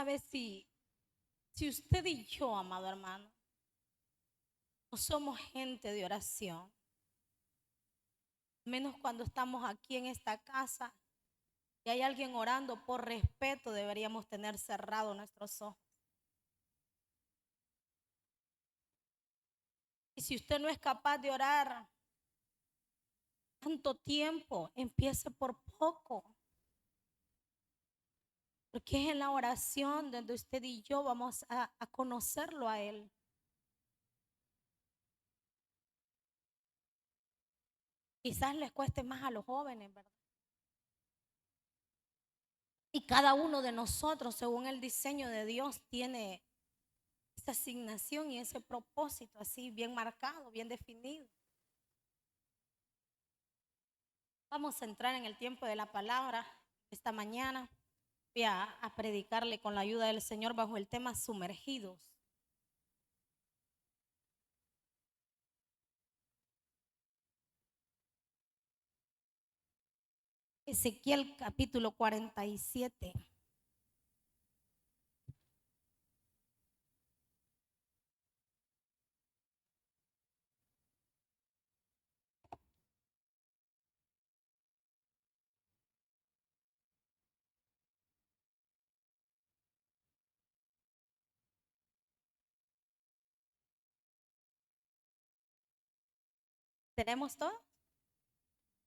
sabe si usted y yo, amado hermano, no somos gente de oración, menos cuando estamos aquí en esta casa y hay alguien orando, por respeto deberíamos tener cerrados nuestros ojos. Y si usted no es capaz de orar tanto tiempo, empiece por poco. Porque es en la oración donde usted y yo vamos a conocerlo a Él. Quizás les cueste más a los jóvenes, ¿verdad? Y cada uno de nosotros, según el diseño de Dios, tiene esa asignación y ese propósito así bien marcado, bien definido. Vamos a entrar en el tiempo de la palabra esta mañana. Voy a predicarle con la ayuda del Señor bajo el tema sumergidos. Ezequiel capítulo 47. ¿Tenemos todo?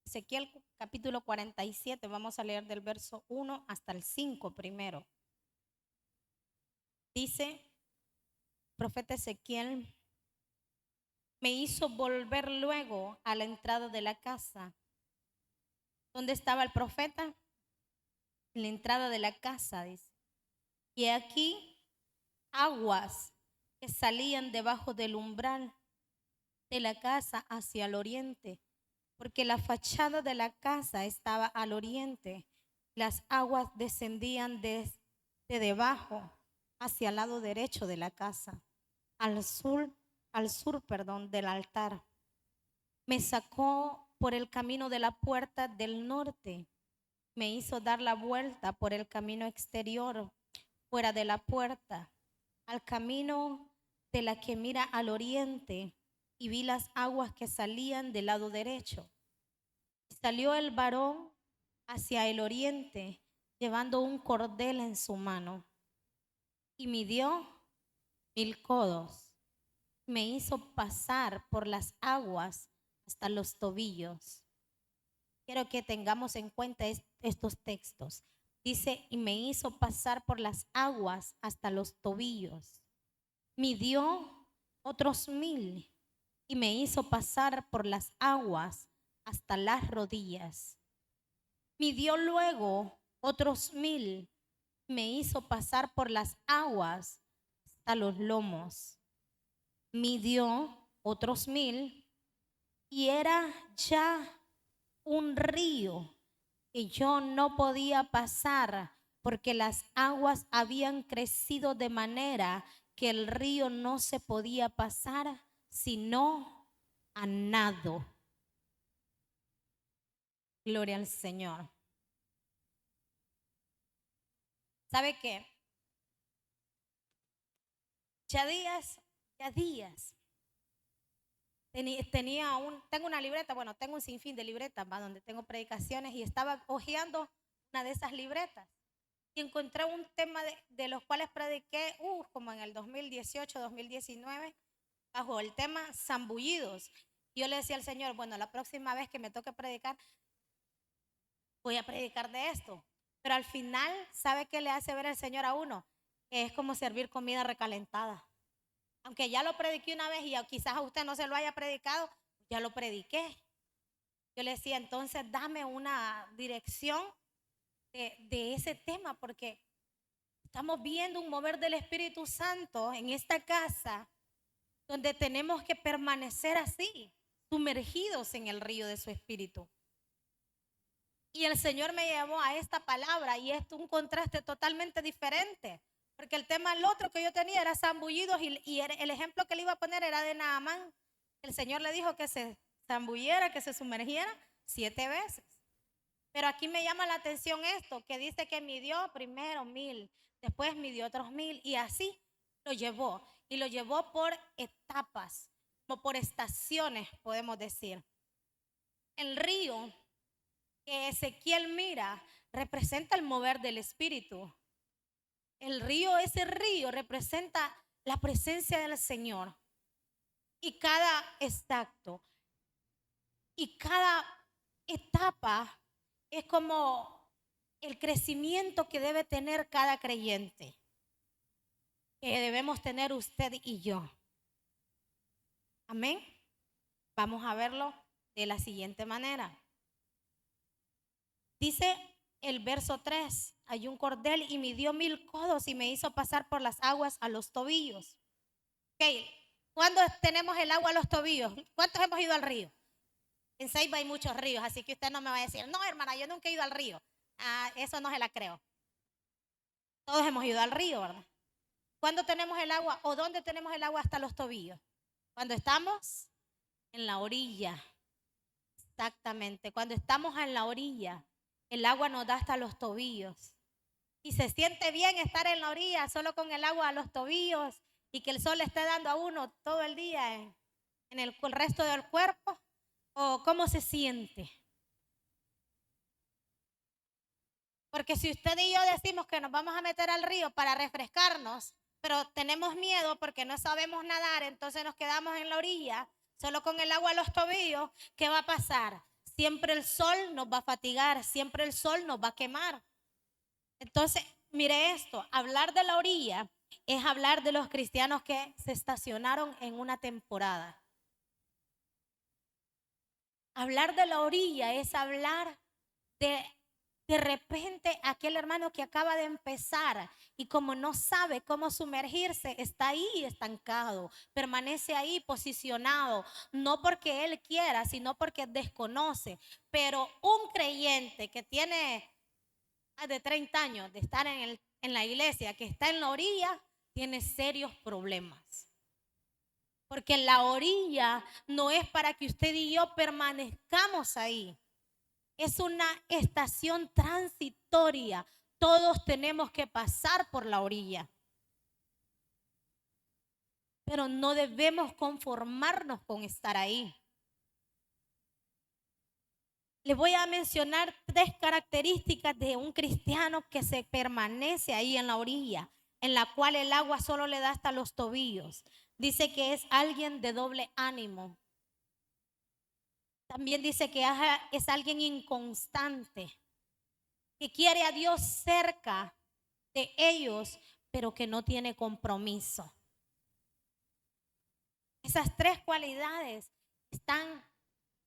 Ezequiel capítulo 47, vamos a leer del verso 1 hasta el 5 primero. Dice, profeta Ezequiel, me hizo volver luego a la entrada de la casa. ¿Dónde estaba el profeta? En la entrada de la casa, dice. Y aquí aguas que salían debajo del umbral de la casa hacia el oriente, porque la fachada de la casa estaba al oriente. Las aguas descendían de debajo hacia el lado derecho de la casa, al sur, perdón, del altar. Me sacó por el camino de la puerta del norte, me hizo dar la vuelta por el camino exterior, fuera de la puerta, al camino de la que mira al oriente, y vi las aguas que salían del lado derecho. Salió el varón hacia el oriente, llevando un cordel en su mano, y midió 1000 codos. Me hizo pasar por las aguas hasta los tobillos. Quiero que tengamos en cuenta estos textos. Dice, y me hizo pasar por las aguas hasta los tobillos. Midió otros 1000 y me hizo pasar por las aguas hasta las rodillas. Midió luego otros 1000, me hizo pasar por las aguas hasta los lomos. Midió otros 1000 y era ya un río que yo no podía pasar porque las aguas habían crecido de manera que el río no se podía pasar sino a nado. Gloria al Señor. ¿Sabe qué? Ya días. Tengo una libreta, bueno, tengo un sinfín de libretas, ¿va? Donde tengo predicaciones y estaba hojeando una de esas libretas y encontré un tema de los cuales prediqué, como en el 2018, 2019, bajo el tema zambullidos. Yo le decía al Señor, bueno, la próxima vez que me toque predicar, voy a predicar de esto. Pero al final, ¿sabe qué le hace ver el Señor a uno? Que es como servir comida recalentada. Aunque ya lo prediqué una vez y quizás a usted no se lo haya predicado, ya lo prediqué. Yo le decía, entonces dame una dirección de ese tema, porque estamos viendo un mover del Espíritu Santo en esta casa, donde tenemos que permanecer así, sumergidos en el río de su Espíritu. Y el Señor me llevó a esta palabra y esto es un contraste totalmente diferente. Porque el tema, el otro que yo tenía era zambullidos y el ejemplo que le iba a poner era de Naamán. El Señor le dijo que se zambulliera, que se sumergiera 7 veces. Pero aquí me llama la atención esto, que dice que midió primero 1000, después midió otros 1000 y así lo llevó. Y lo llevó por etapas, como por estaciones, podemos decir. El río que Ezequiel mira representa el mover del Espíritu. El río, ese río representa la presencia del Señor. Y cada exacto, y cada etapa es como el crecimiento que debe tener cada creyente, que debemos tener usted y yo. Amén. Vamos a verlo de la siguiente manera. Dice el verso 3, hay un cordel y midió 1000 codos y me hizo pasar por las aguas a los tobillos. Ok, ¿cuándo tenemos el agua a los tobillos? ¿Cuántos hemos ido al río? En Ceiba hay muchos ríos, así que usted no me va a decir, no, hermana, yo nunca he ido al río. Eso no se la creo. Todos hemos ido al río, ¿verdad? ¿Cuándo tenemos el agua o dónde tenemos el agua hasta los tobillos? Cuando estamos en la orilla. Exactamente, cuando estamos en la orilla, el agua nos da hasta los tobillos. Y se siente bien estar en la orilla solo con el agua a los tobillos y que el sol le esté dando a uno todo el día en el resto del cuerpo. ¿O cómo se siente? Porque si usted y yo decimos que nos vamos a meter al río para refrescarnos, pero tenemos miedo porque no sabemos nadar, entonces nos quedamos en la orilla, solo con el agua a los tobillos, ¿qué va a pasar? Siempre el sol nos va a fatigar, siempre el sol nos va a quemar. Entonces, mire esto, hablar de la orilla es hablar de los cristianos que se estacionaron en una temporada. Hablar de la orilla es hablar de repente aquel hermano que acaba de empezar y como no sabe cómo sumergirse, está ahí estancado, permanece ahí posicionado, no porque él quiera, sino porque desconoce. Pero un creyente que tiene más de 30 años de estar en la iglesia, que está en la orilla, tiene serios problemas. Porque la orilla no es para que usted y yo permanezcamos ahí. Es una estación transitoria. Todos tenemos que pasar por la orilla. Pero no debemos conformarnos con estar ahí. Les voy a mencionar 3 características de un cristiano que se permanece ahí en la orilla, en la cual el agua solo le da hasta los tobillos. Dice que es alguien de doble ánimo. También dice que es alguien inconstante, que quiere a Dios cerca de ellos, pero que no tiene compromiso. Esas 3 cualidades están,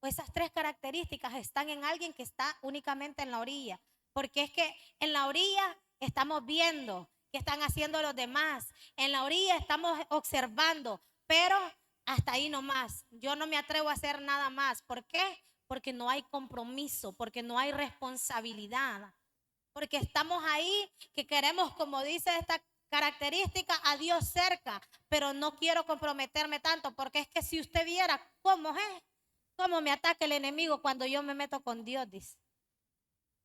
o esas 3 características están en alguien que está únicamente en la orilla. Porque es que en la orilla estamos viendo qué están haciendo los demás. En la orilla estamos observando, pero hasta ahí nomás. Yo no me atrevo a hacer nada más. ¿Por qué? Porque no hay compromiso, porque no hay responsabilidad. Porque estamos ahí que queremos, como dice esta característica, a Dios cerca, pero no quiero comprometerme tanto, porque es que si usted viera cómo es, cómo me ataca el enemigo cuando yo me meto con Dios, dice.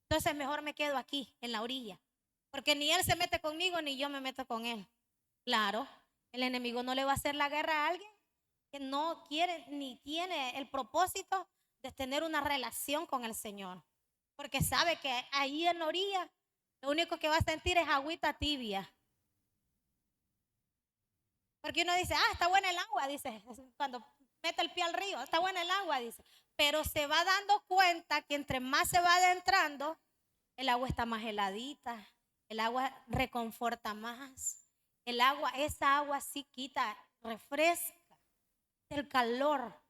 Entonces mejor me quedo aquí, en la orilla, porque ni él se mete conmigo, ni yo me meto con él. Claro, el enemigo no le va a hacer la guerra a alguien que no quiere ni tiene el propósito de tener una relación con el Señor. Porque sabe que ahí en la orilla lo único que va a sentir es agüita tibia. Porque uno dice, está buena el agua, dice, cuando mete el pie al río, está buena el agua, dice. Pero se va dando cuenta que entre más se va adentrando, el agua está más heladita, el agua reconforta más. El agua, esa agua sí quita, refresca el calor.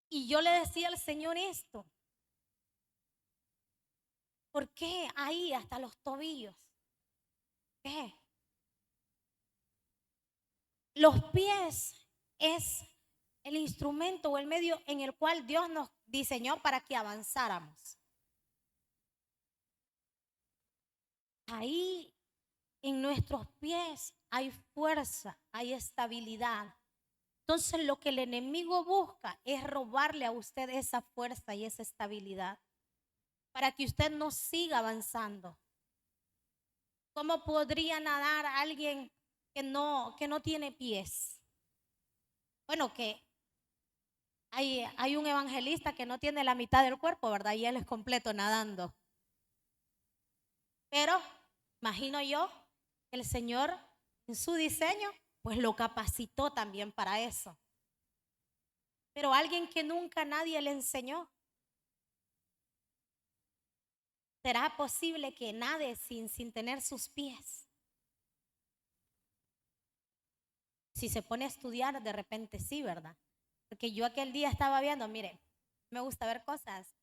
Y yo le decía al Señor esto. ¿Por qué ahí hasta los tobillos? ¿Qué? Los pies es el instrumento o el medio en el cual Dios nos diseñó para que avanzáramos. Ahí en nuestros pies hay fuerza, hay estabilidad. Entonces lo que el enemigo busca es robarle a usted esa fuerza y esa estabilidad. para que usted no siga avanzando. ¿Cómo podría nadar alguien que no tiene pies? Bueno, que hay un evangelista que no tiene la mitad del cuerpo, ¿verdad? Y él es completo nadando. Pero imagino yo que el Señor en su diseño pues lo capacitó también para eso. Pero alguien que nunca nadie le enseñó, ¿será posible que nade sin tener sus pies? Si se pone a estudiar, de repente sí, ¿verdad? Porque yo aquel día estaba viendo, mire, me gusta ver cosas.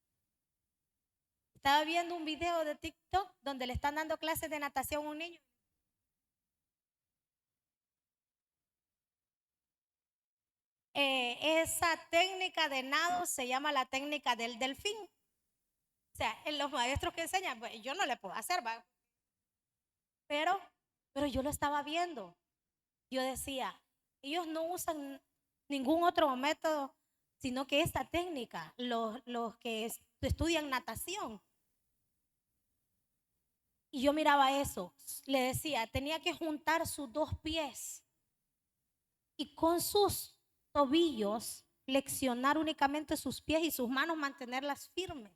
Estaba viendo un video de TikTok donde le están dando clases de natación a un niño. Esa técnica de nado se llama la técnica del delfín. O sea, en los maestros que enseñan, pues, yo no le puedo hacer, ¿va? Pero yo lo estaba viendo. Yo decía, ellos no usan ningún otro método, sino que esta técnica, los que estudian natación. Y yo miraba eso, le decía, tenía que juntar sus dos pies y con sus tobillos flexionar únicamente sus pies y sus manos mantenerlas firmes.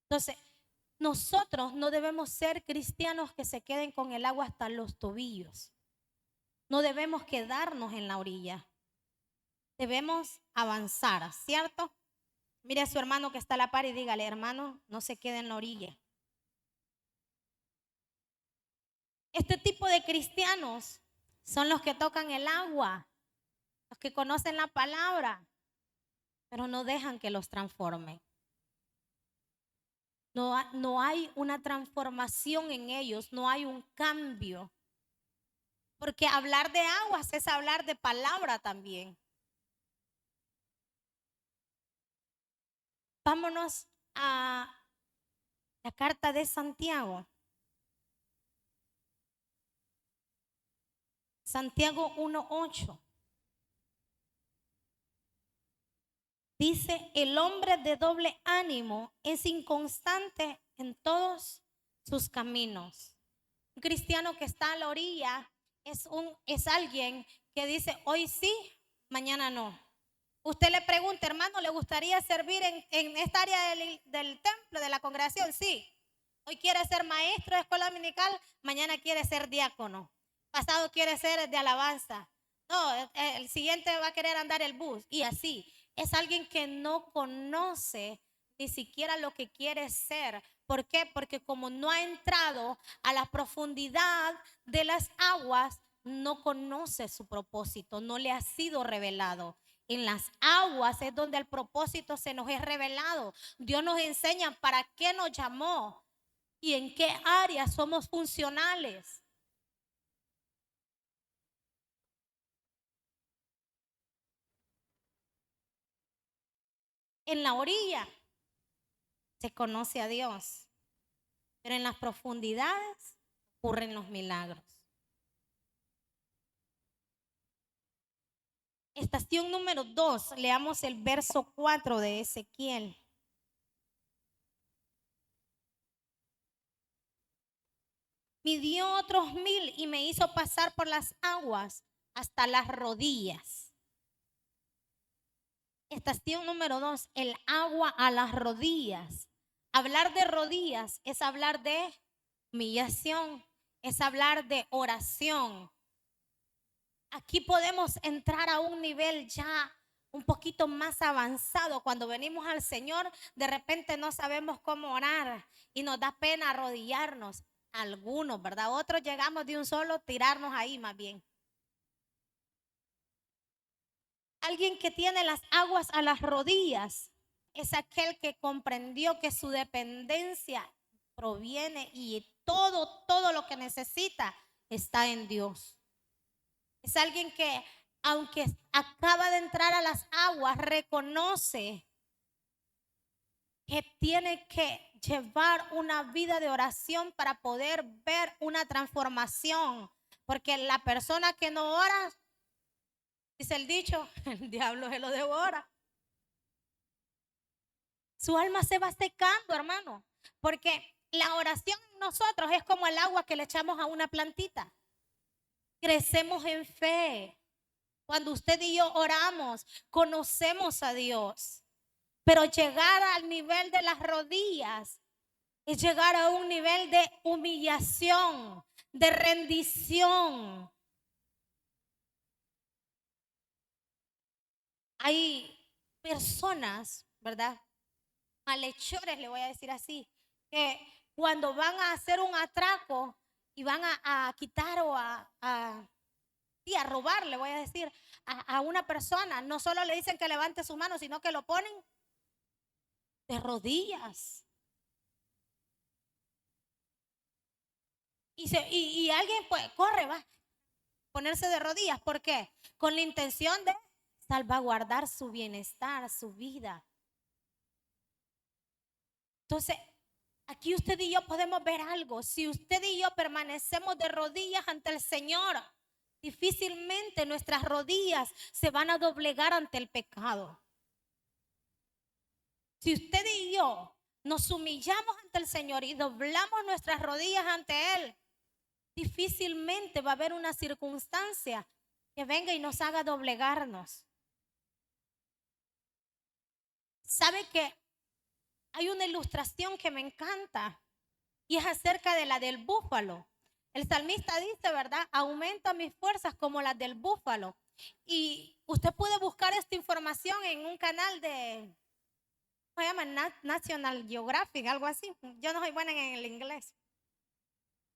Entonces, nosotros no debemos ser cristianos que se queden con el agua hasta los tobillos. No debemos quedarnos en la orilla. Debemos avanzar, ¿cierto? Mire a su hermano que está a la par y dígale, hermano, no se quede en la orilla. Este tipo de cristianos son los que tocan el agua, los que conocen la palabra, pero no dejan que los transformen. No hay una transformación en ellos, no hay un cambio. Porque hablar de aguas es hablar de palabra también. Vámonos a la carta de Santiago. Santiago 1:8. Dice, el hombre de doble ánimo es inconstante en todos sus caminos. Un cristiano que está a la orilla es alguien que dice, hoy sí, mañana no. Usted le pregunta, hermano, ¿le gustaría servir en esta área del templo, de la congregación? Sí. Hoy quiere ser maestro de escuela dominical, mañana quiere ser diácono. Pasado quiere ser de alabanza. No, el siguiente va a querer andar el bus. Y así, es alguien que no conoce ni siquiera lo que quiere ser. ¿Por qué? Porque como no ha entrado a la profundidad de las aguas, no conoce su propósito, no le ha sido revelado. En las aguas es donde el propósito se nos es revelado. Dios nos enseña para qué nos llamó y en qué áreas somos funcionales. En la orilla se conoce a Dios, pero en las profundidades ocurren los milagros. Estación número 2, leamos el verso 4 de Ezequiel. Midió otros 1000 y me hizo pasar por las aguas hasta las rodillas. Estación número 2, el agua a las rodillas. Hablar de rodillas es hablar de humillación, es hablar de oración. Aquí podemos entrar a un nivel ya un poquito más avanzado. Cuando venimos al Señor, de repente no sabemos cómo orar y nos da pena arrodillarnos. Algunos, ¿verdad? Otros llegamos de un solo tirarnos ahí más bien. Alguien que tiene las aguas a las rodillas es aquel que comprendió que su dependencia proviene y todo lo que necesita está en Dios. Es alguien que, aunque acaba de entrar a las aguas, reconoce que tiene que llevar una vida de oración para poder ver una transformación. Porque la persona que no ora, dice el dicho, el diablo se lo devora. Su alma se va secando, hermano. Porque la oración en nosotros es como el agua que le echamos a una plantita. Crecemos en fe. Cuando usted y yo oramos, conocemos a Dios. Pero llegar al nivel de las rodillas es llegar a un nivel de humillación, de rendición. Hay personas, ¿verdad? Malhechores, le voy a decir así, que cuando van a hacer un atraco y van a quitar o y a robar, le voy a decir, a una persona, no solo le dicen que levante su mano, sino que lo ponen de rodillas. Y alguien pues corre, va, ponerse de rodillas. ¿Por qué? Con la intención de salvaguardar su bienestar, su vida. Entonces, aquí usted y yo podemos ver algo. Si usted y yo permanecemos de rodillas ante el Señor, difícilmente nuestras rodillas se van a doblegar ante el pecado. Si usted y yo nos humillamos ante el Señor y doblamos nuestras rodillas ante Él, difícilmente va a haber una circunstancia que venga y nos haga doblegarnos. ¿Sabe que hay una ilustración que me encanta y es acerca de la del búfalo? El salmista dice, ¿verdad? Aumenta mis fuerzas como las del búfalo. Y usted puede buscar esta información en un canal de, se llama National Geographic, algo así. Yo no soy buena en el inglés.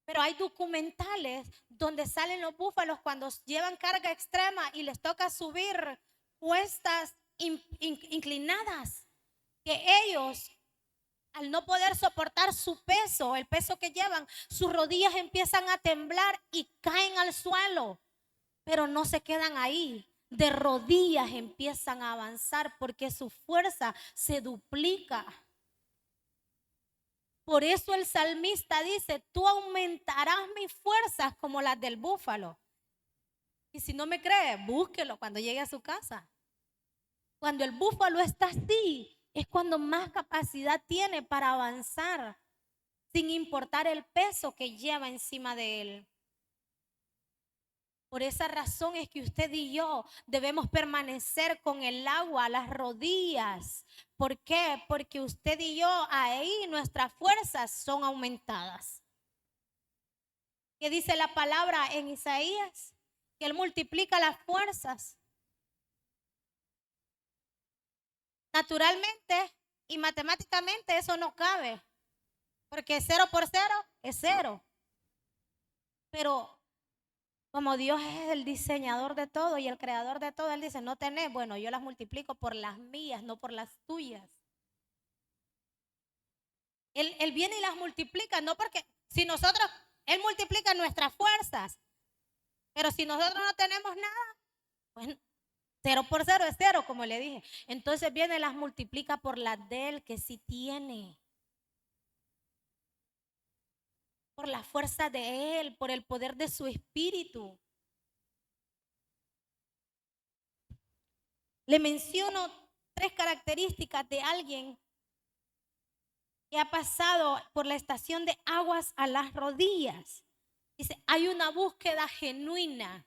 Pero hay documentales donde salen los búfalos cuando llevan carga extrema y les toca subir cuestas inclinadas, que ellos, al no poder soportar su peso, el peso que llevan, sus rodillas empiezan a temblar y caen al suelo, pero no se quedan ahí. De rodillas empiezan a avanzar porque su fuerza se duplica. Por eso el salmista dice, tú aumentarás mis fuerzas como las del búfalo. Y si no me cree, búsquelo cuando llegue a su casa. Cuando el búfalo está así, es cuando más capacidad tiene para avanzar, sin importar el peso que lleva encima de él. Por esa razón es que usted y yo debemos permanecer con el agua a las rodillas. ¿Por qué? Porque usted y yo, ahí nuestras fuerzas son aumentadas. ¿Qué dice la palabra en Isaías? Que Él multiplica las fuerzas. Naturalmente y matemáticamente eso no cabe. Porque 0 por 0 es 0. Pero como Dios es el diseñador de todo y el creador de todo, Él dice, no tenés, bueno, yo las multiplico por las mías, no por las tuyas. Él viene y las multiplica, no porque, si nosotros, Él multiplica nuestras fuerzas, pero si nosotros no tenemos nada, pues 0 por 0 es 0, como le dije. Entonces viene y las multiplica por las de Él que sí tiene. Por la fuerza de Él, por el poder de su espíritu. Le menciono 3 características de alguien que ha pasado por la estación de aguas a las rodillas. Dice, hay una búsqueda genuina.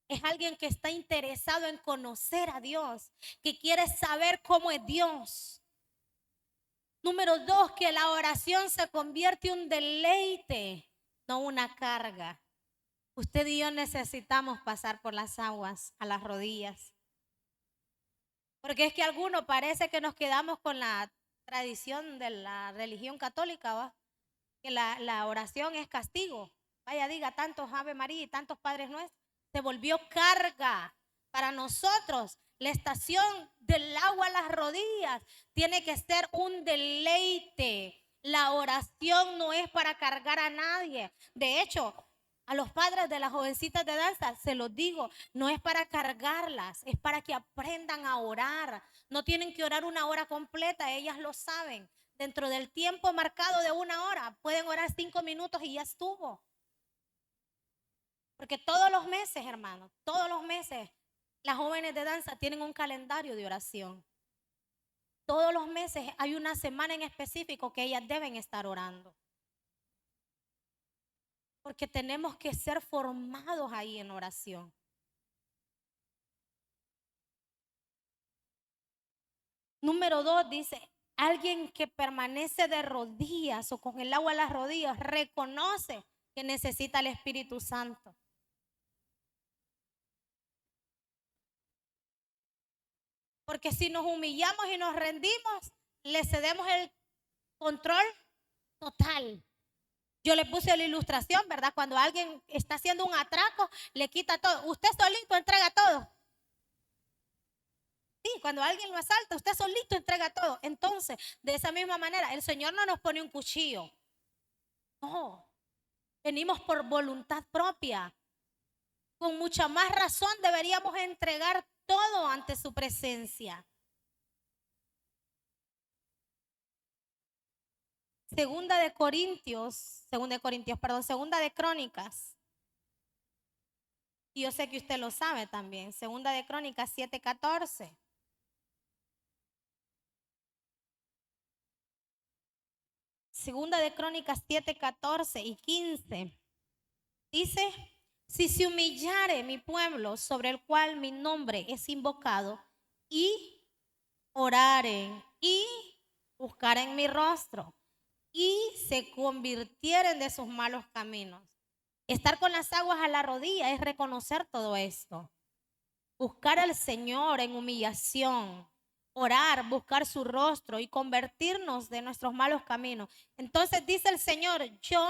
Es alguien que está interesado en conocer a Dios, que quiere saber cómo es Dios. Número 2, que la oración se convierte en un deleite, no una carga. Usted y yo necesitamos pasar por las aguas a las rodillas. Porque es que algunos parece que nos quedamos con la tradición de la religión católica, ¿va? Que la oración es castigo. Vaya, diga tantos Ave María y tantos Padres Nuestros. Se volvió carga para nosotros. La estación del agua a las rodillas tiene que ser un deleite. La oración no es para cargar a nadie. De hecho, a los padres de las jovencitas de danza, se los digo, no es para cargarlas, es para que aprendan a orar. No tienen que orar una hora completa, ellas lo saben. Dentro del tiempo marcado de una hora, pueden orar 5 minutos y ya estuvo. Porque todos los meses, hermanos, todos los meses, las jóvenes de danza tienen un calendario de oración. Todos los meses hay una semana en específico que ellas deben estar orando. Porque tenemos que ser formados ahí en oración. Número 2 dice, alguien que permanece de rodillas o con el agua a las rodillas reconoce que necesita el Espíritu Santo. Porque si nos humillamos y nos rendimos, le cedemos el control total. Yo le puse la ilustración, ¿verdad? Cuando alguien está haciendo un atraco, le quita todo. Usted solito entrega todo. Sí, cuando alguien lo asalta, usted solito entrega todo. Entonces, de esa misma manera, el Señor no nos pone un cuchillo. No, venimos por voluntad propia. Con mucha más razón deberíamos entregar todo ante su presencia. Segunda de Crónicas. Y yo sé que usted lo sabe también. Segunda de Crónicas 7:14. Segunda de Crónicas 7:14 y 15. Dice, si se humillare mi pueblo sobre el cual mi nombre es invocado y oraren y buscaren mi rostro y se convirtieren de sus malos caminos. Estar con las aguas a la rodilla es reconocer todo esto. Buscar al Señor en humillación, orar, buscar su rostro y convertirnos de nuestros malos caminos. Entonces dice el Señor, yo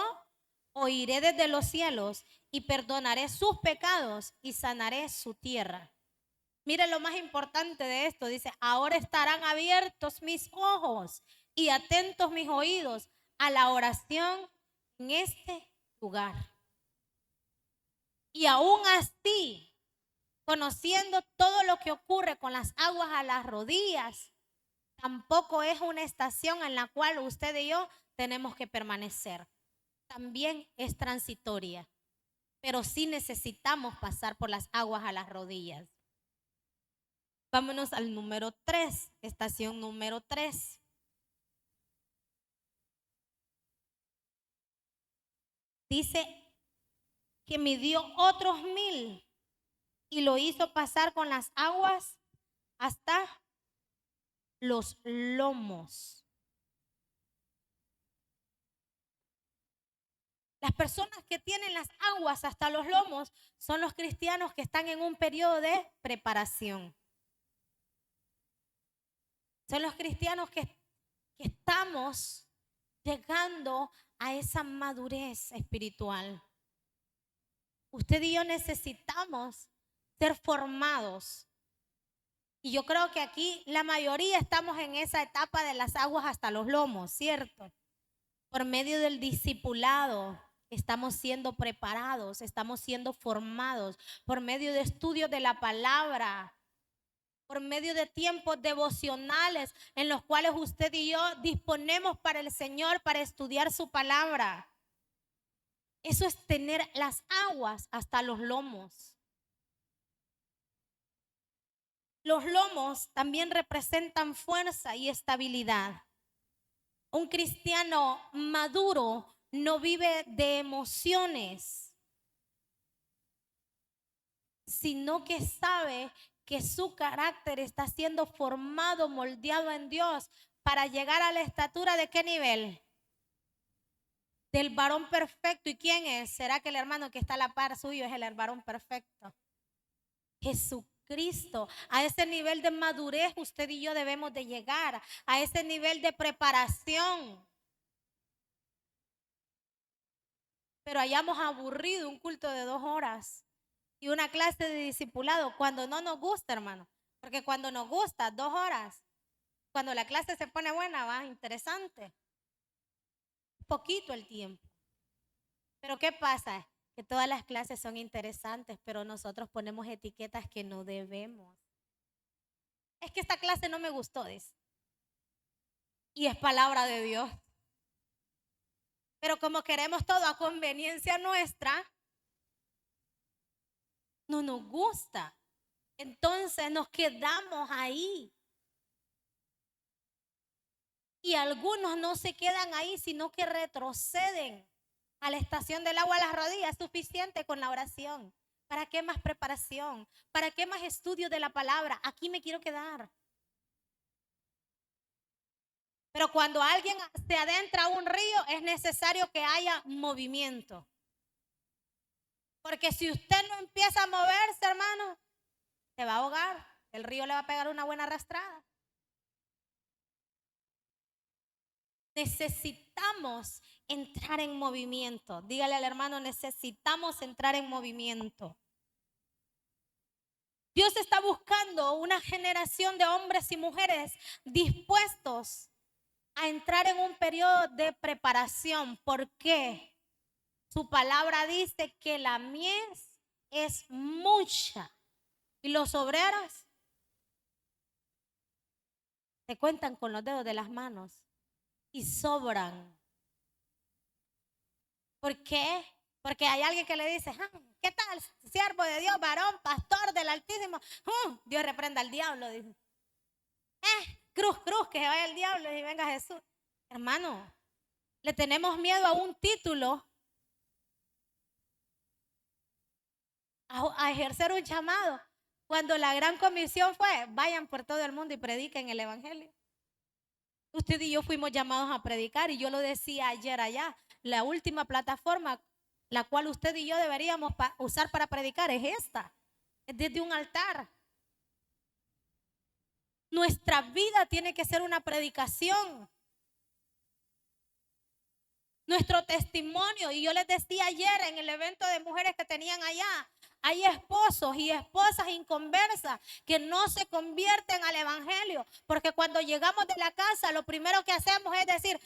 oiré desde los cielos y perdonaré sus pecados y sanaré su tierra. Miren lo más importante de esto, dice, ahora estarán abiertos mis ojos y atentos mis oídos a la oración en este lugar. Y aún así, conociendo todo lo que ocurre con las aguas a las rodillas, tampoco es una estación en la cual usted y yo tenemos que permanecer. También es transitoria, pero sí necesitamos pasar por las aguas a las rodillas. Vámonos al número 3, estación número 3. Dice que midió otros 1000 y lo hizo pasar con las aguas hasta los lomos. Las personas que tienen las aguas hasta los lomos son los cristianos que están en un periodo de preparación. Son los cristianos que estamos llegando a esa madurez espiritual. Usted y yo necesitamos ser formados. Y yo creo que aquí la mayoría estamos en esa etapa de las aguas hasta los lomos, ¿cierto? Por medio del discipulado estamos siendo preparados, estamos siendo formados, por medio de estudios de la palabra, por medio de tiempos devocionales en los cuales usted y yo disponemos para el Señor, para estudiar su palabra. Eso es tener las aguas hasta los lomos. Los lomos también representan fuerza y estabilidad. Un cristiano maduro no vive de emociones, sino que sabe que su carácter está siendo formado, moldeado en Dios para llegar a la estatura de qué nivel? Del varón perfecto. ¿Y quién es? ¿Será que el hermano que está a la par suyo es el varón perfecto? Jesucristo. A ese nivel de madurez usted y yo debemos de llegar, a ese nivel de preparación. Pero hayamos aburrido un culto de 2 horas y una clase de discipulado cuando no nos gusta, hermano. Porque cuando nos gusta, 2 horas, cuando la clase se pone buena, va, interesante. Poquito el tiempo. Pero ¿qué pasa? Que todas las clases son interesantes, pero nosotros ponemos etiquetas que no debemos. Es que esta clase no me gustó, dice. Y es palabra de Dios. Pero como queremos todo a conveniencia nuestra, no nos gusta. Entonces nos quedamos ahí. Y algunos no se quedan ahí, sino que retroceden a la estación del agua a las rodillas. Es suficiente con la oración. ¿Para qué más preparación? ¿Para qué más estudio de la palabra? Aquí me quiero quedar. Pero cuando alguien se adentra a un río, es necesario que haya movimiento. Porque si usted no empieza a moverse, hermano, se va a ahogar. El río le va a pegar una buena arrastrada. Necesitamos entrar en movimiento. Dígale al hermano, necesitamos entrar en movimiento. Dios está buscando una generación de hombres y mujeres dispuestos a entrar en un periodo de preparación. ¿Por qué? Su palabra dice que la mies es mucha y los obreros se cuentan con los dedos de las manos y sobran. ¿Por qué? Porque hay alguien que le dice, ¿qué tal, siervo de Dios, varón, pastor del Altísimo? Dios reprenda al diablo, dice. Cruz, cruz, que se vaya el diablo y venga Jesús. Hermano, le tenemos miedo a un título, a ejercer un llamado, cuando la gran comisión fue, vayan por todo el mundo y prediquen el evangelio. Usted y yo fuimos llamados a predicar y yo lo decía ayer allá, la última plataforma la cual usted y yo deberíamos usar para predicar es esta, es desde un altar. Nuestra vida tiene que ser una predicación. Nuestro testimonio, y yo les decía ayer en el evento de mujeres que tenían allá, hay esposos y esposas inconversas que no se convierten al evangelio, porque cuando llegamos de la casa lo primero que hacemos es decir,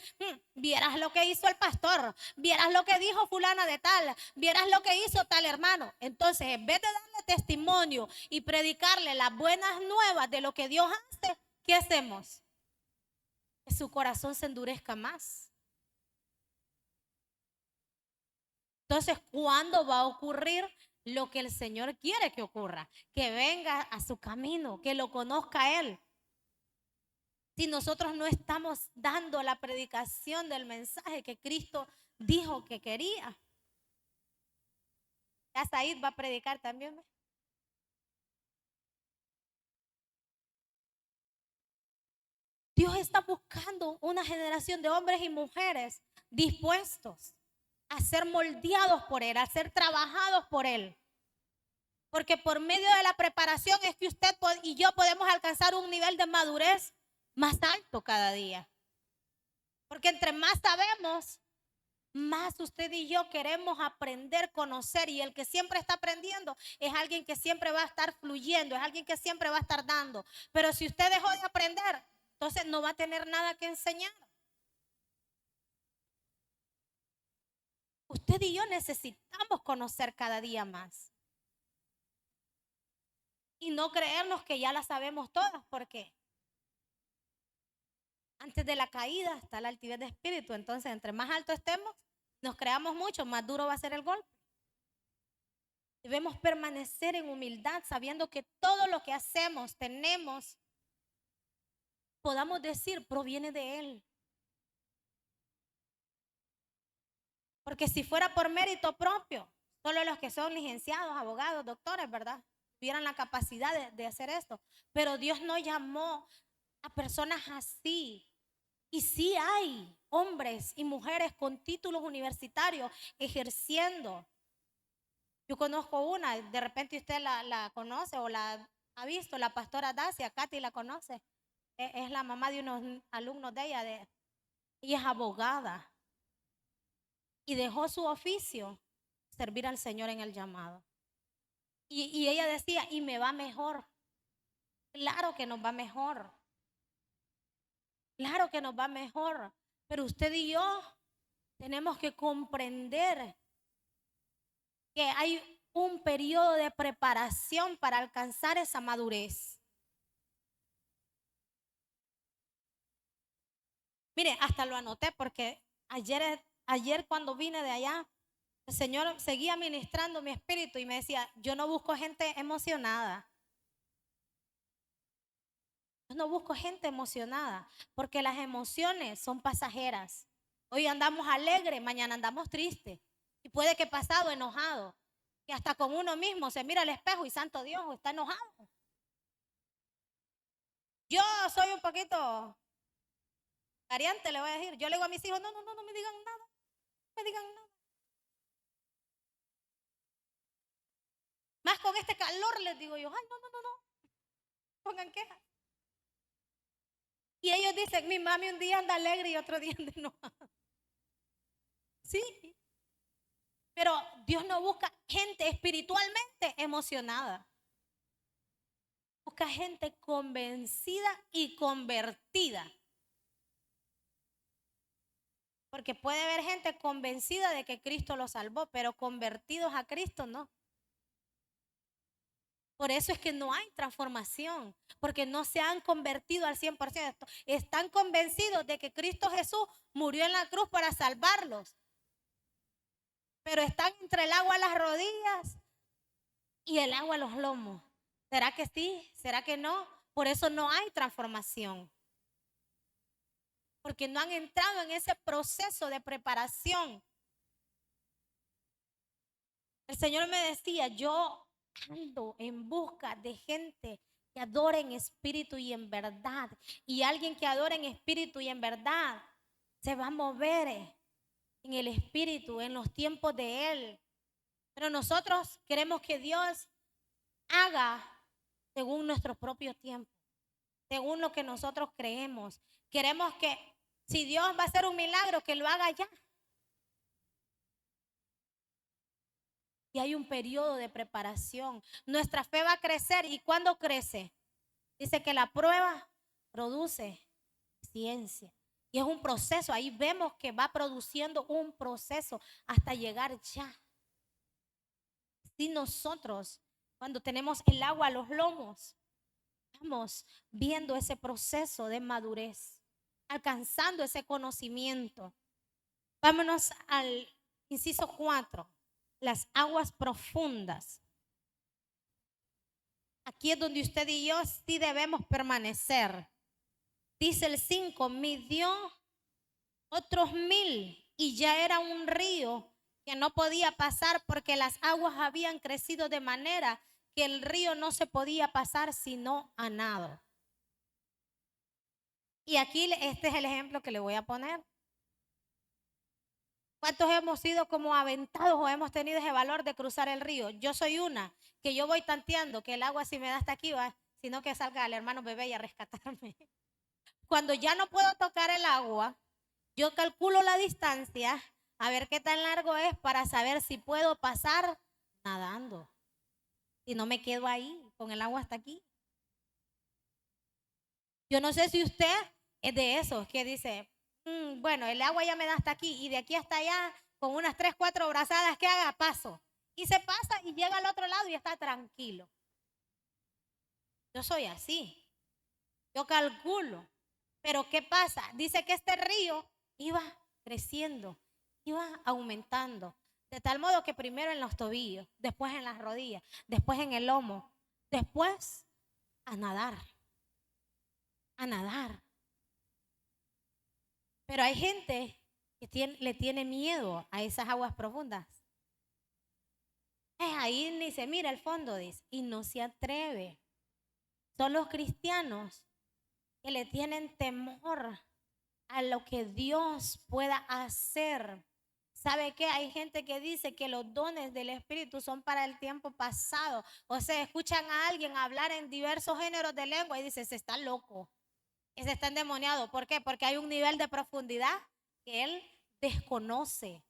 vieras lo que hizo el pastor, vieras lo que dijo fulana de tal, vieras lo que hizo tal hermano. Entonces, en vez de darle testimonio y predicarle las buenas nuevas de lo que Dios hace, ¿qué hacemos? Que su corazón se endurezca más. Entonces, ¿cuándo va a ocurrir lo que el Señor quiere que ocurra? Que venga a su camino, que lo conozca a Él. Si nosotros no estamos dando la predicación del mensaje que Cristo dijo que quería. Ya Said va a predicar también. Dios está buscando una generación de hombres y mujeres dispuestos a ser moldeados por Él, a ser trabajados por Él. Porque por medio de la preparación es que usted y yo podemos alcanzar un nivel de madurez más alto cada día. Porque entre más sabemos, más usted y yo queremos aprender, conocer. Y el que siempre está aprendiendo es alguien que siempre va a estar fluyendo, es alguien que siempre va a estar dando. Pero si usted dejó de aprender, entonces no va a tener nada que enseñar. Usted y yo necesitamos conocer cada día más. Y no creernos que ya la sabemos todas, porque antes de la caída está la altivez de espíritu. Entonces, entre más alto estemos, nos creamos mucho, más duro va a ser el golpe. Debemos permanecer en humildad, sabiendo que todo lo que hacemos, tenemos, podamos decir, proviene de Él. Porque si fuera por mérito propio, solo los que son licenciados, abogados, doctores, ¿verdad? Tuvieran la capacidad de hacer esto. Pero Dios no llamó a personas así. Y sí hay hombres y mujeres con títulos universitarios ejerciendo. Yo conozco una, de repente usted la conoce o la ha visto, la pastora Dacia, Katy la conoce. Es la mamá de unos alumnos de ella. Ella es abogada y dejó su oficio, servir al Señor en el llamado. Y ella decía, y me va mejor. Claro que nos va mejor. Claro que nos va mejor. Pero usted y yo tenemos que comprender que hay un periodo de preparación para alcanzar esa madurez. Mire, hasta lo anoté porque ayer cuando vine de allá, el Señor seguía ministrando mi espíritu y me decía, yo no busco gente emocionada. Yo no busco gente emocionada, porque las emociones son pasajeras. Hoy andamos alegres, mañana andamos tristes. Y puede que pasado enojado, que hasta con uno mismo se mira al espejo y santo Dios, está enojado. Yo soy un poquito variante, le voy a decir. Yo le digo a mis hijos, no, no, no, no me digan nada, no me digan nada. Más con este calor les digo yo, ay, no, no, no, no, pongan quejas. Y ellos dicen, mi mami un día anda alegre y otro día anda enojada. Sí, pero Dios no busca gente espiritualmente emocionada. Busca gente convencida y convertida. Porque puede haber gente convencida de que Cristo los salvó, pero convertidos a Cristo no. Por eso es que no hay transformación, porque no se han convertido al 100%. Están convencidos de que Cristo Jesús murió en la cruz para salvarlos, pero están entre el agua a las rodillas y el agua a los lomos. ¿Será que sí? ¿Será que no? Por eso no hay transformación, porque no han entrado en ese proceso de preparación. El Señor me decía, yo ando en busca de gente que adore en espíritu y en verdad. Y alguien que adore en espíritu y en verdad se va a mover en el espíritu, en los tiempos de Él. Pero nosotros queremos que Dios haga según nuestro propio tiempo, según lo que nosotros creemos. Queremos que si Dios va a hacer un milagro, que lo haga ya. Y hay un periodo de preparación. Nuestra fe va a crecer. ¿Y cuándo crece? Dice que la prueba produce ciencia. Y es un proceso. Ahí vemos que va produciendo un proceso hasta llegar ya. Si nosotros, cuando tenemos el agua a los lomos, estamos viendo ese proceso de madurez, alcanzando ese conocimiento. Vámonos al inciso 4. Las aguas profundas. Aquí es donde usted y yo sí debemos permanecer. Dice el 5, midió otros 1000 y ya era un río que no podía pasar porque las aguas habían crecido de manera que el río no se podía pasar sino a nado. Y aquí este es el ejemplo que le voy a poner. ¿Cuántos hemos sido como aventados o hemos tenido ese valor de cruzar el río? Yo soy una, que yo voy tanteando que el agua si me da hasta aquí va, sino que salga el hermano bebé y a rescatarme. Cuando ya no puedo tocar el agua, yo calculo la distancia, a ver qué tan largo es para saber si puedo pasar nadando. Y no me quedo ahí con el agua hasta aquí. Yo no sé si usted es de esos que dice, bueno, el agua ya me da hasta aquí y de aquí hasta allá con unas 3, 4 brazadas que haga paso. Y se pasa y llega al otro lado y está tranquilo. Yo soy así. Yo calculo. Pero ¿qué pasa? Dice que este río iba creciendo, iba aumentando. De tal modo que primero en los tobillos, después en las rodillas, después en el lomo, después a nadar. A nadar. Pero hay gente que le tiene miedo a esas aguas profundas. Ahí ni se mira el fondo, dice, y no se atreve. Son los cristianos que le tienen temor a lo que Dios pueda hacer. ¿Sabe qué? Hay gente que dice que los dones del Espíritu son para el tiempo pasado. O sea, escuchan a alguien hablar en diversos géneros de lengua y dicen, se está loco, se está endemoniado. ¿Por qué? Porque hay un nivel de profundidad que él desconoce.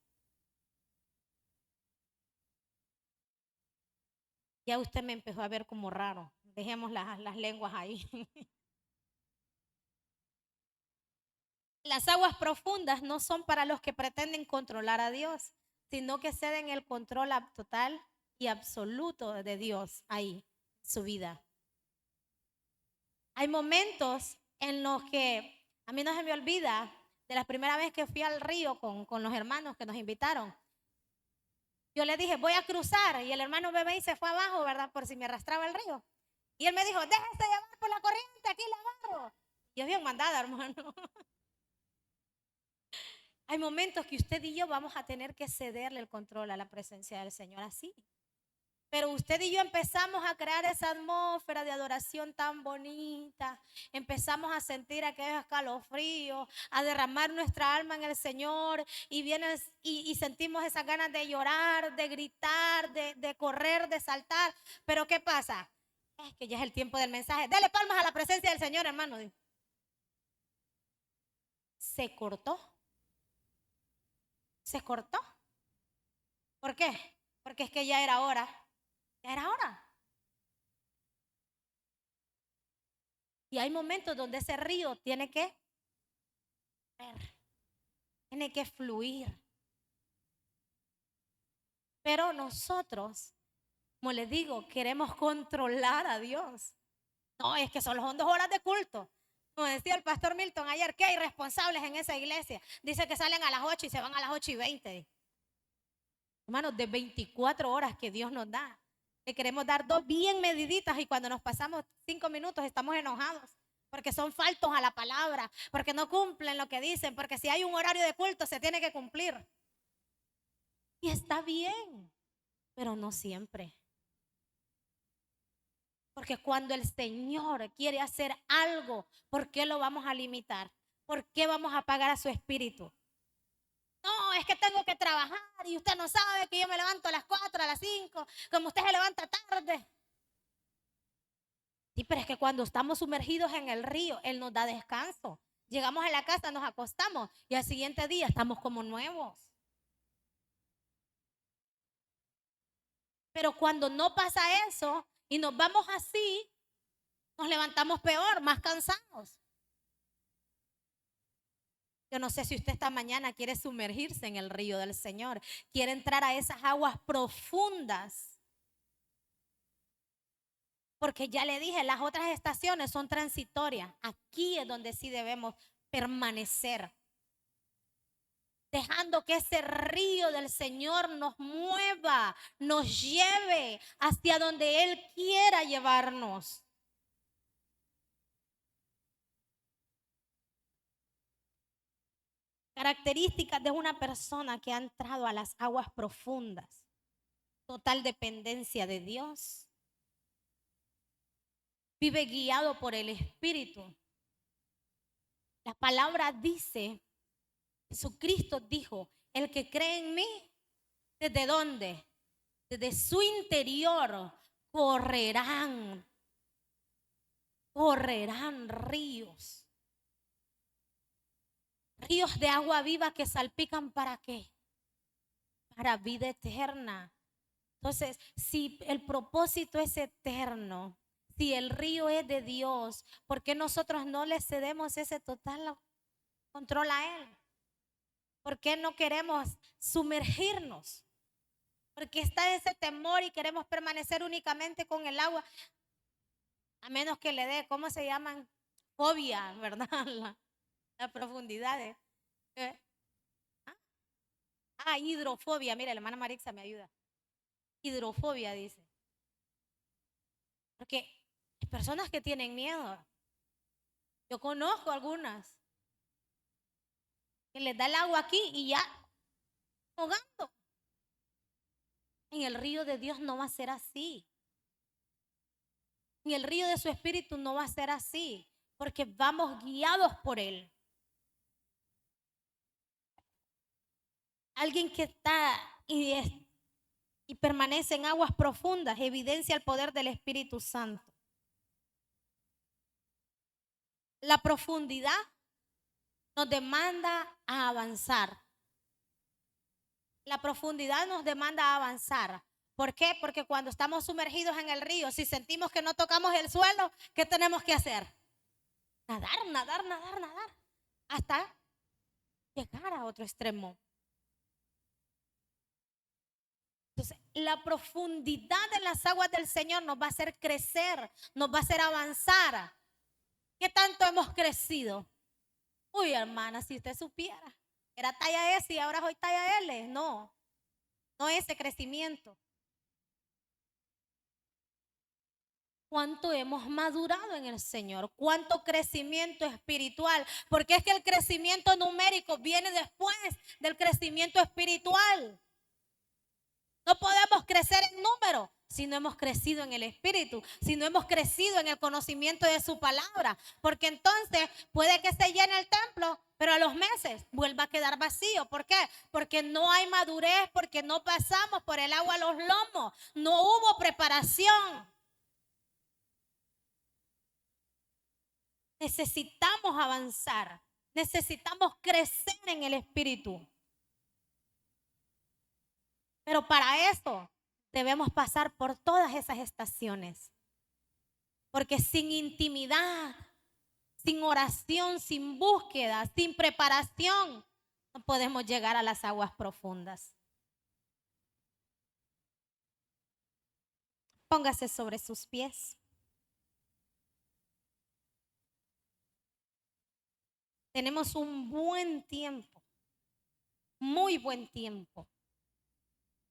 Ya usted me empezó a ver como raro. Dejemos las lenguas ahí. Las aguas profundas no son para los que pretenden controlar a Dios, sino que ceden el control total y absoluto de Dios ahí, en su vida. Hay momentos en los que a mí no se me olvida de la primera vez que fui al río con los hermanos que nos invitaron. Yo le dije, voy a cruzar, y el hermano bebé se fue abajo, ¿verdad? Por si me arrastraba el río. Y él me dijo, déjese llevar por la corriente, aquí la agarro. Yo bien mandada, hermano. Hay momentos que usted y yo vamos a tener que cederle el control a la presencia del Señor así. Pero usted y yo empezamos a crear esa atmósfera de adoración tan bonita. Empezamos a sentir aquellos escalofríos, a derramar nuestra alma en el Señor. Y vienen y sentimos esas ganas de llorar, de gritar, de correr, de saltar. Pero ¿qué pasa? Es que ya es el tiempo del mensaje. Dale palmas a la presencia del Señor, hermano. Se cortó. Se cortó. ¿Por qué? Porque es que ya era hora. Ya era hora. Y hay momentos donde ese río tiene que correr, tiene que fluir. Pero nosotros, como les digo, queremos controlar a Dios. No, es que solo son 2 horas de culto. Como decía el pastor Milton ayer, qué irresponsables en esa iglesia. Dice que salen a las 8 y se van a las 8:20. Hermanos, de 24 horas que Dios nos da. Le queremos dar 2 bien mediditas y cuando nos pasamos 5 minutos estamos enojados. Porque son faltos a la palabra, porque no cumplen lo que dicen, porque si hay un horario de culto se tiene que cumplir. Y está bien, pero no siempre. Porque cuando el Señor quiere hacer algo, ¿por qué lo vamos a limitar? ¿Por qué vamos a apagar a su espíritu? No, es que tengo que trabajar y usted no sabe que yo me levanto a las 4, a las 5, como usted se levanta tarde. Sí, pero es que cuando estamos sumergidos en el río, Él nos da descanso. Llegamos a la casa, nos acostamos y al siguiente día estamos como nuevos. Pero cuando no pasa eso y nos vamos así, nos levantamos peor, más cansados. Yo no sé si usted esta mañana quiere sumergirse en el río del Señor, quiere entrar a esas aguas profundas. Porque ya le dije, las otras estaciones son transitorias. Aquí es donde sí debemos permanecer, dejando que ese río del Señor nos mueva, nos lleve hacia donde Él quiera llevarnos. Características de una persona que ha entrado a las aguas profundas: total dependencia de Dios, vive guiado por el Espíritu. La palabra dice, Jesucristo dijo, el que cree en mí, ¿desde dónde? Desde su interior correrán ríos. Ríos de agua viva que salpican, ¿para qué? Para vida eterna. Entonces, si el propósito es eterno, si el río es de Dios, ¿por qué nosotros no le cedemos ese total control a Él? ¿Por qué no queremos sumergirnos? Porque está ese temor y queremos permanecer únicamente con el agua, a menos que le dé, ¿cómo se llaman? Fobia, ¿verdad? La profundidad. ¿Eh? Hidrofobia. Mira, la hermana Marixa me ayuda. Hidrofobia, dice. Porque hay personas que tienen miedo. Yo conozco algunas que les da el agua aquí y ya ahogando. En el río de Dios no va a ser así. En el río de su espíritu no va a ser así, porque vamos guiados por Él. Alguien que está y permanece en aguas profundas evidencia el poder del Espíritu Santo. La profundidad nos demanda a avanzar. La profundidad nos demanda a avanzar. ¿Por qué? Porque cuando estamos sumergidos en el río, si sentimos que no tocamos el suelo, ¿qué tenemos que hacer? Nadar, nadar, nadar, nadar, hasta llegar a otro extremo. Entonces, la profundidad de las aguas del Señor nos va a hacer crecer, nos va a hacer avanzar. ¿Qué tanto hemos crecido? Uy, hermana, si usted supiera, era talla S y ahora soy talla L. No, no ese crecimiento. cuánto hemos madurado en el Señor, cuánto crecimiento espiritual, porque es que el crecimiento numérico viene después del crecimiento espiritual. No podemos crecer en número si no hemos crecido en el espíritu, si no hemos crecido en el conocimiento de su palabra, porque entonces puede que se llene el templo, pero a los meses vuelva a quedar vacío. ¿Por qué? Porque no hay madurez, porque no pasamos por el agua a los lomos, no hubo preparación. Necesitamos avanzar, necesitamos crecer en el espíritu. Pero para eso debemos pasar por todas esas estaciones. Porque sin intimidad, sin oración, sin búsqueda, sin preparación, no podemos llegar a las aguas profundas. Póngase sobre sus pies. Tenemos un buen tiempo, muy buen tiempo,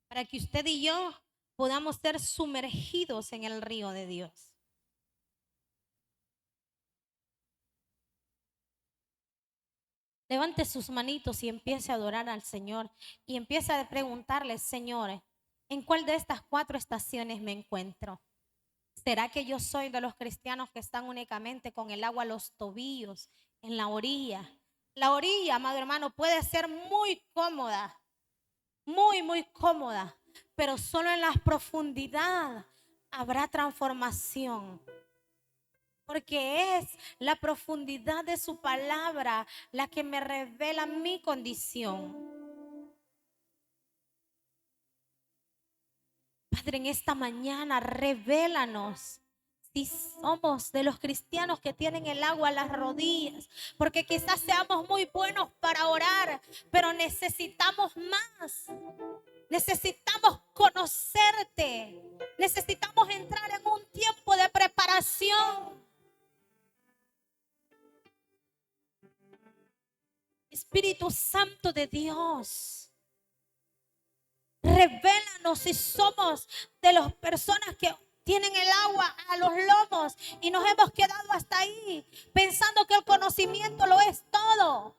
para que usted y yo podamos ser sumergidos en el río de Dios. Levante sus manitos y empiece a adorar al Señor y empiece a preguntarle, Señor, ¿en cuál de estas 4 estaciones me encuentro? ¿Será que yo soy de los cristianos que están únicamente con el agua a los tobillos, en la orilla? La orilla, amado hermano, puede ser muy cómoda, muy cómoda, pero solo en la profundidad habrá transformación. Porque es la profundidad de su palabra la que me revela mi condición. Padre, en esta mañana revélanos si somos de los cristianos que tienen el agua a las rodillas, porque quizás seamos muy buenos para orar, pero necesitamos más. Necesitamos conocerte. Necesitamos entrar en un tiempo de preparación. Espíritu Santo de Dios, revélanos si somos de las personas que tienen el agua a los lomos y nos hemos quedado hasta ahí pensando que el conocimiento lo es todo.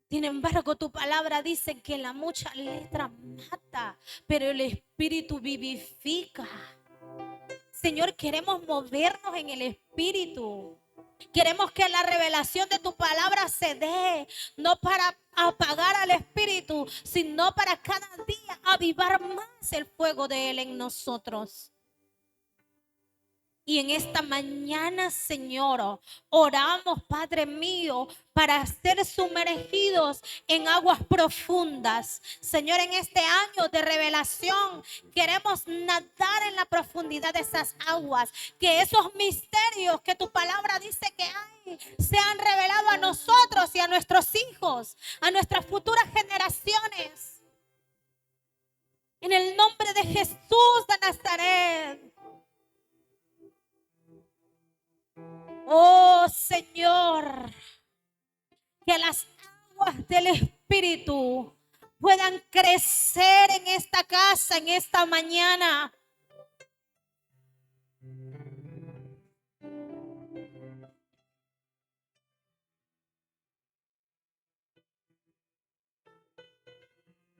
Sin embargo, tu palabra dice que la mucha letra mata, pero el espíritu vivifica. Señor, queremos movernos en el espíritu. Queremos que la revelación de tu palabra se dé, no para apagar al espíritu, sino para cada día avivar más el fuego de él en nosotros. Y en esta mañana, Señor, oramos, Padre mío, para ser sumergidos en aguas profundas. Señor, en este año de revelación, queremos nadar en la profundidad de esas aguas. Que esos misterios que tu palabra dice que hay, sean revelados a nosotros y a nuestros hijos, a nuestras futuras generaciones. En el nombre de Jesús de Nazaret. Oh Señor, que las aguas del Espíritu puedan crecer en esta casa, en esta mañana.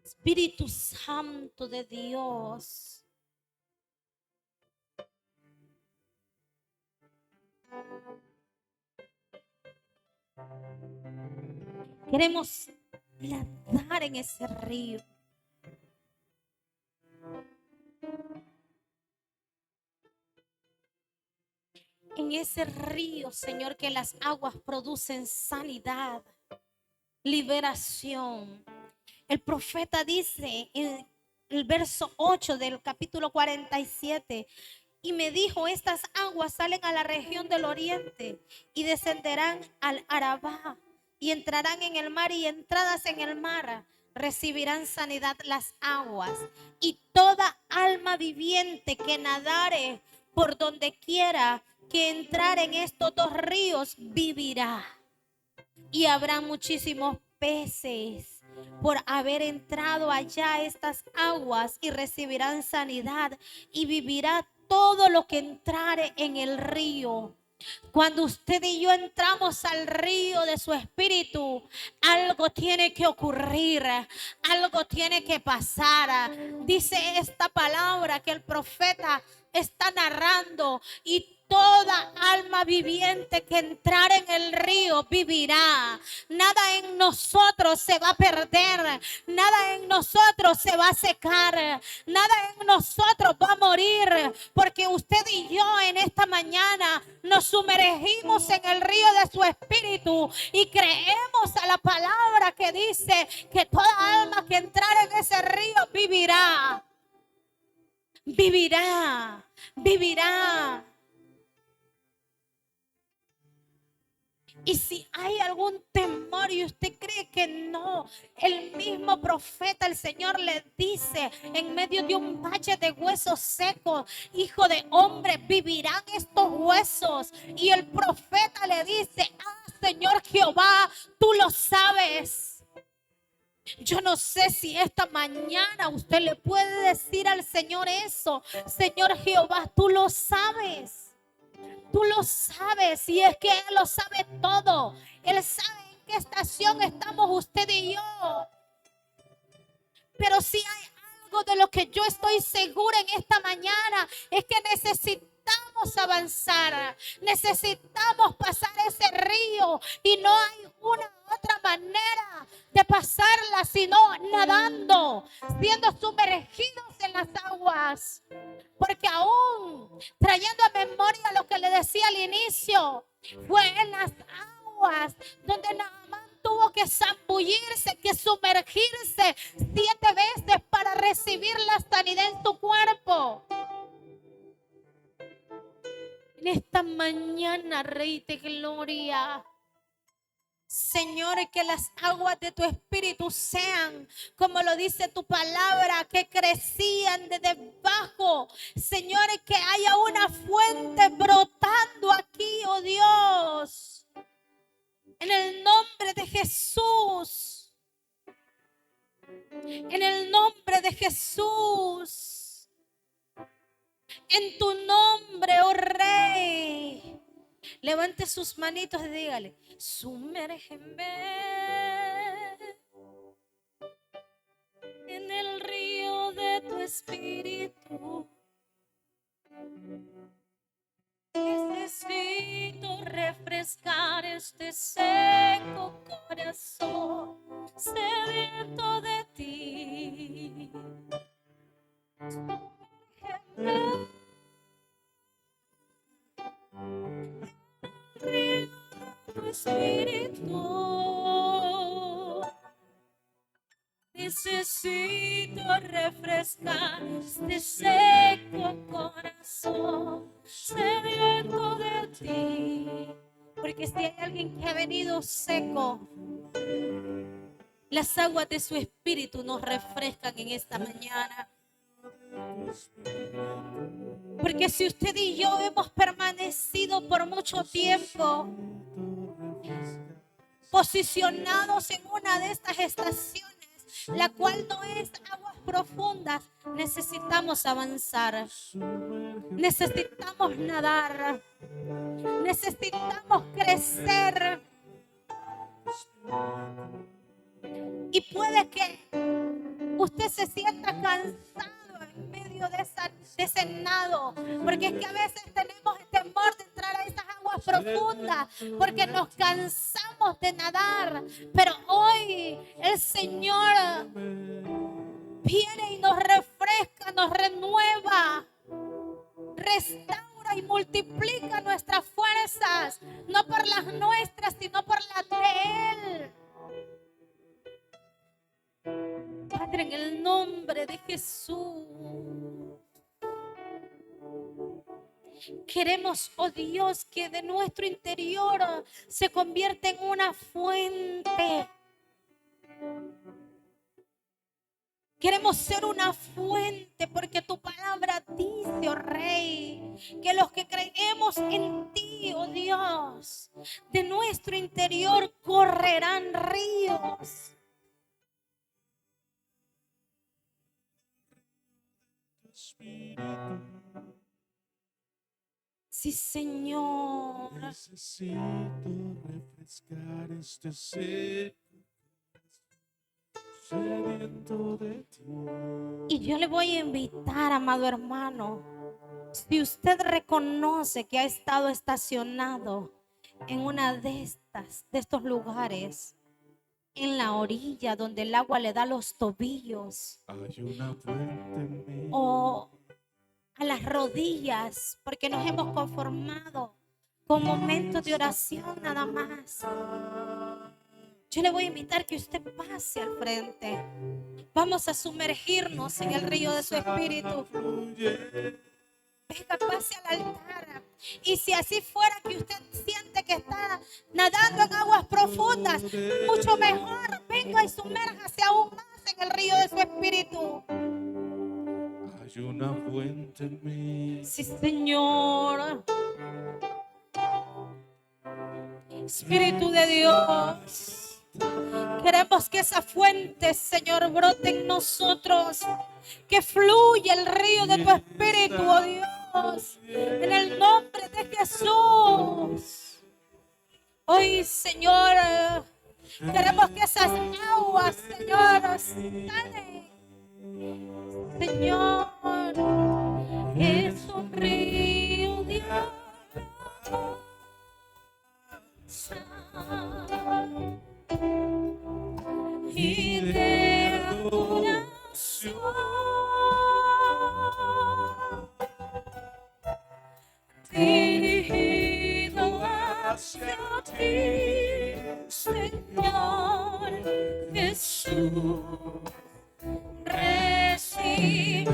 Espíritu Santo de Dios. Queremos nadar en ese río. En ese río, Señor, que las aguas producen sanidad, liberación. El profeta dice en el verso 8 del capítulo 47, y me dijo, estas aguas salen a la región del oriente y descenderán al Arabá y entrarán en el mar, y entradas en el mar recibirán sanidad las aguas, y toda alma viviente que nadare por donde quiera que entrar en estos 2 ríos vivirá. Y habrá muchísimos peces por haber entrado allá a estas aguas y recibirán sanidad y vivirá todo lo que entrare en el río. Cuando usted y yo entramos al río de su espíritu, algo tiene que ocurrir, algo tiene que pasar. Dice esta palabra que el profeta está narrando, y toda alma viviente que entrar en el río vivirá. Nada en nosotros se va a perder, nada en nosotros se va a secar, nada en nosotros va a morir, porque usted y yo en esta mañana nos sumergimos en el río de su espíritu y creemos a la palabra que dice que toda alma que entrar en ese río vivirá. Vivirá, vivirá. Y si hay algún temor y usted cree que no, el mismo profeta, el Señor le dice en medio de un valle de huesos secos: hijo de hombre, vivirán estos huesos. Y el profeta le dice: Señor Jehová, tú lo sabes. Yo no sé si esta mañana usted le puede decir al Señor eso: Señor Jehová, tú lo sabes. Tú lo sabes, y es que Él lo sabe todo. Él sabe en qué estación estamos usted y yo. Pero si hay algo de lo que yo estoy segura en esta mañana, es que necesitamos avanzar. Necesitamos pasar ese río, y no hay una otra manera de pasarla sino nadando, siendo sumergidos en las aguas. Porque aún trayendo a memoria lo que le decía al inicio, fue en las aguas donde Naamán tuvo que zambullirse, que sumergirse 7 veces para recibir la sanidad en su cuerpo. En esta mañana, Rey de Gloria, Señor, que las aguas de tu espíritu sean, como lo dice tu palabra, que crecían de debajo. Señor, que haya una fuente brotando aquí, oh Dios. En el nombre de Jesús. En el nombre de Jesús. En tu nombre, oh Rey. Levante sus manitos y dígale: sumérgeme en el río de tu espíritu. Necesito refrescar este seco corazón sediento de ti. Sumérgeme tu espíritu. Necesito refrescar este seco corazón sediento de ti. Porque si hay alguien que ha venido seco, las aguas de su espíritu nos refrescan en esta mañana. Porque si usted y yo hemos permanecido por mucho tiempo posicionados en una de estas estaciones, la cual no es aguas profundas, necesitamos avanzar, necesitamos nadar, necesitamos crecer. Y puede que usted se sienta cansado en medio de ese nado, porque es que a veces tenemos el temor de entrar a esas aguas profundas, porque nos cansamos de nadar. Pero hoy el Señor viene y nos refresca, nos renueva, restaura y multiplica nuestras fuerzas, no por las nuestras, sino por las de Él. Padre, en el nombre de Jesús, queremos, oh Dios, que de nuestro interior se convierta en una fuente. Queremos ser una fuente, porque tu palabra dice, oh Rey, que los que creemos en ti, oh Dios, de nuestro interior correrán ríos. Sí, Señor. Necesito refrescar este ser sediento de ti. Y yo le voy a invitar, amado hermano, si usted reconoce que ha estado estacionado en una de estos lugares, en la orilla donde el agua le da los tobillos Hay una fuente en mí. o a las rodillas, porque nos hemos conformado con momentos de oración nada más, yo le voy a invitar que usted pase al frente. Vamos a sumergirnos en el río de su espíritu. Venga, pase al altar. Y si así fuera que usted siente que está nadando en aguas profundas, mucho mejor. Venga y sumérjase aún más en el río de su espíritu. Hay una fuente en mí. Sí, Señor. Espíritu de Dios, queremos que esa fuente, Señor, brote en nosotros, que fluya el río de tu espíritu, oh Dios, en el nombre de Jesús. Hoy, Señor, queremos que esas aguas, Señor, salen. Señor, es un río de agua y de adoración, dirigido hacia ti, Señor Jesús. Recibe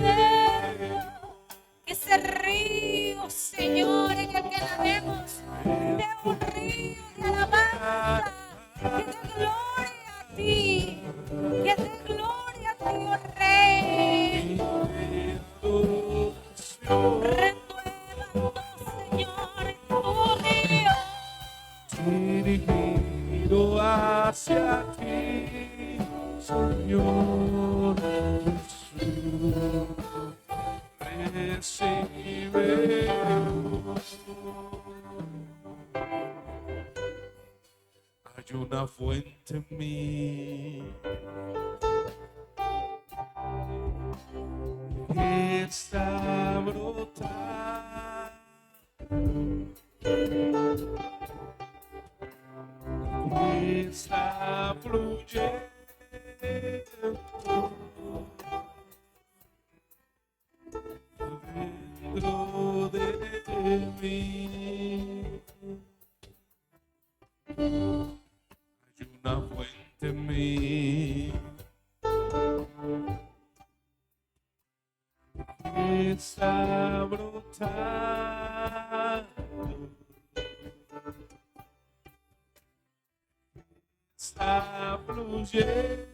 ese río, Señor, en el que nademos, de un río de alabanza, que dé gloria a ti, que dé gloria a ti, oh Rey. Renuévanos, Señor, en tu río. Dirigido hacia ti, Señor Jesús. Recibe. Hay una fuente en mí que está brotando, que está fluyendo dentro de mí. Hay una fuente en mí que está brotando, está fluyendo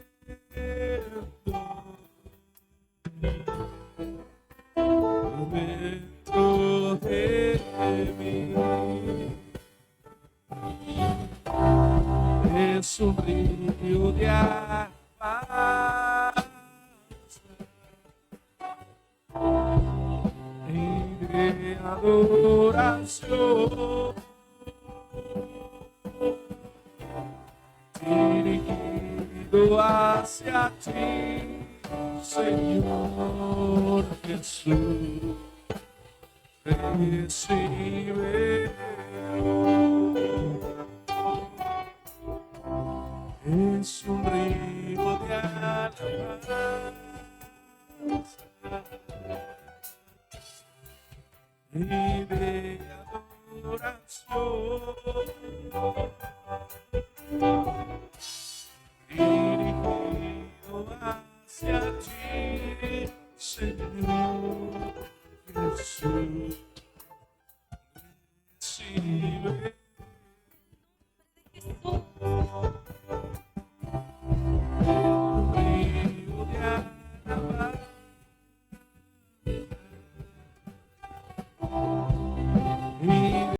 dentro de mí. Es un río de alabanza y de adoración, dirigido hacia ti, Señor Jesús. Recibe. Es un río de alabanza y de adoración, dirigido hacia ti, Señor Jesús.